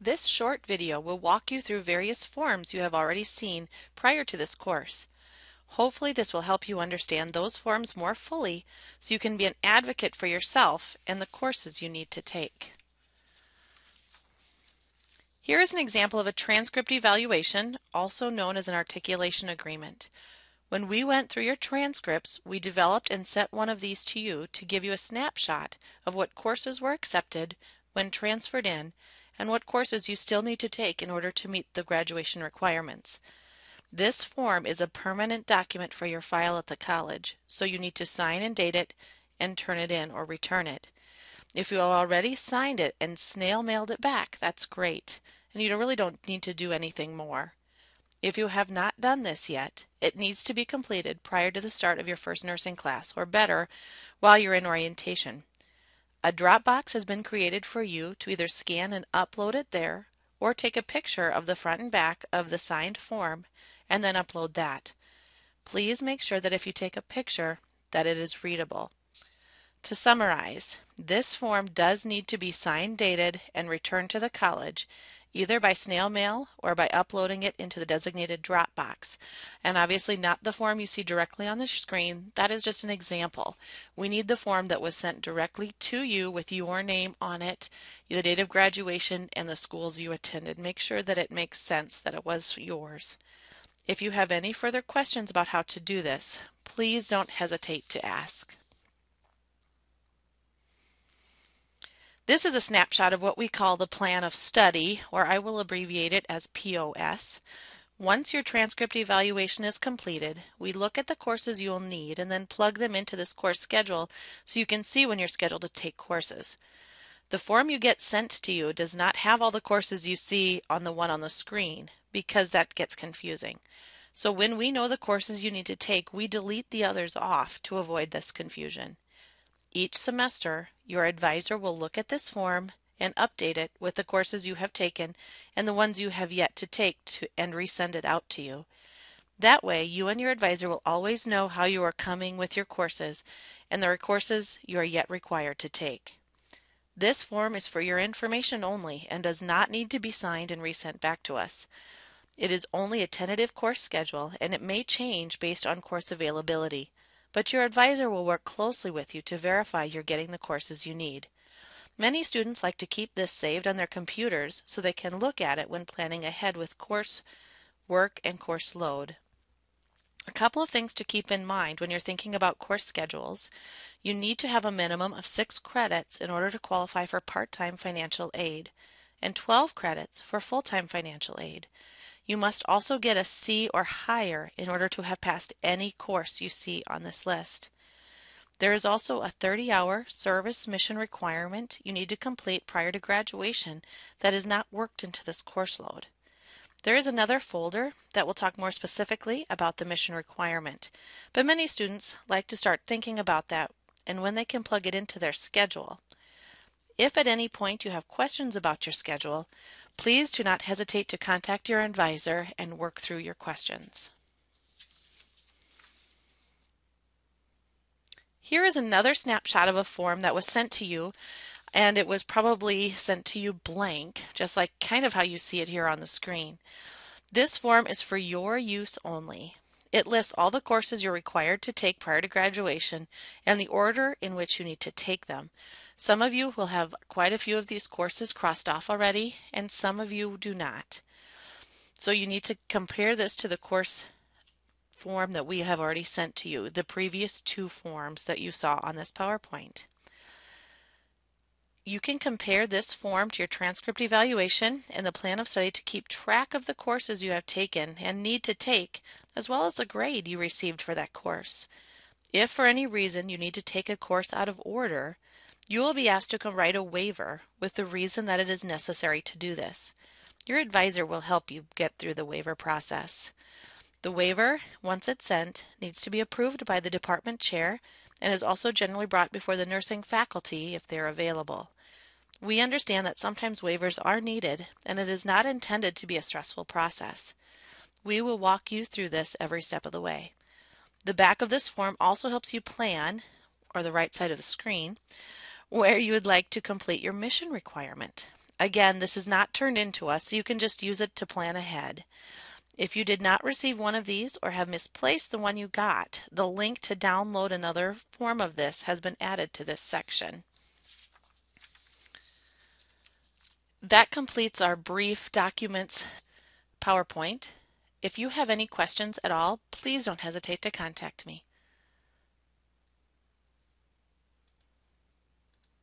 This short video will walk you through various forms you have already seen prior to this course. Hopefully this will help you understand those forms more fully so you can be an advocate for yourself and the courses you need to take. Here is an example of a transcript evaluation, also known as an articulation agreement. When we went through your transcripts, we developed and sent one of these to you to give you a snapshot of what courses were accepted when transferred in and what courses you still need to take in order to meet the graduation requirements. This form is a permanent document for your file at the college, so you need to sign and date it and turn it in or return it. If you have already signed it and snail mailed it back, that's great, and you really don't need to do anything more. If you have not done this yet, it needs to be completed prior to the start of your first nursing class, or better, while you're in orientation. A Dropbox has been created for you to either scan and upload it there, or take a picture of the front and back of the signed form and then upload that. Please make sure that if you take a picture, that it is readable. To summarize, this form does need to be signed, dated, and returned to the college, either by snail mail or by uploading it into the designated Dropbox. And obviously not the form you see directly on the screen. That is just an example. We need the form that was sent directly to you with your name on it, the date of graduation, and the schools you attended. Make sure that it makes sense that it was yours. If you have any further questions about how to do this, please don't hesitate to ask. This is a snapshot of what we call the plan of study, or I will abbreviate it as POS. Once your transcript evaluation is completed, we look at the courses you'll need and then plug them into this course schedule so you can see when you're scheduled to take courses. The form you get sent to you does not have all the courses you see on the one on the screen because that gets confusing. So when we know the courses you need to take, we delete the others off to avoid this confusion. Each semester, your advisor will look at this form and update it with the courses you have taken and the ones you have yet to take and resend it out to you. That way, you and your advisor will always know how you are coming with your courses and the courses you are yet required to take. This form is for your information only and does not need to be signed and resent back to us. It is only a tentative course schedule and it may change based on course availability, but your advisor will work closely with you to verify you're getting the courses you need. Many students like to keep this saved on their computers so they can look at it when planning ahead with course work and course load. A couple of things to keep in mind when you're thinking about course schedules. You need to have a minimum of 6 credits in order to qualify for part-time financial aid, and 12 credits for full-time financial aid. You must also get a C or higher in order to have passed any course you see on this list. There is also a 30-hour service mission requirement you need to complete prior to graduation that is not worked into this course load. There is another folder that will talk more specifically about the mission requirement, but many students like to start thinking about that and when they can plug it into their schedule. If at any point you have questions about your schedule, please do not hesitate to contact your advisor and work through your questions. Here is another snapshot of a form that was sent to you, and it was probably sent to you blank, just like kind of how you see it here on the screen. This form is for your use only. It lists all the courses you're required to take prior to graduation and the order in which you need to take them. Some of you will have quite a few of these courses crossed off already, and some of you do not. So you need to compare this to the course form that we have already sent to you, the previous 2 forms that you saw on this PowerPoint. You can compare this form to your transcript evaluation and the plan of study to keep track of the courses you have taken and need to take, as well as the grade you received for that course. If for any reason you need to take a course out of order, you will be asked to write a waiver with the reason that it is necessary to do this. Your advisor will help you get through the waiver process. The waiver, once it's sent, needs to be approved by the department chair and is also generally brought before the nursing faculty if they're available. We understand that sometimes waivers are needed and it is not intended to be a stressful process. We will walk you through this every step of the way. The back of this form also helps you plan, or the right side of the screen, where you would like to complete your mission requirement. Again, this is not turned into us, so you can just use it to plan ahead. If you did not receive one of these or have misplaced the one you got, the link to download another form of this has been added to this section. That completes our brief documents PowerPoint. If you have any questions at all, please don't hesitate to contact me.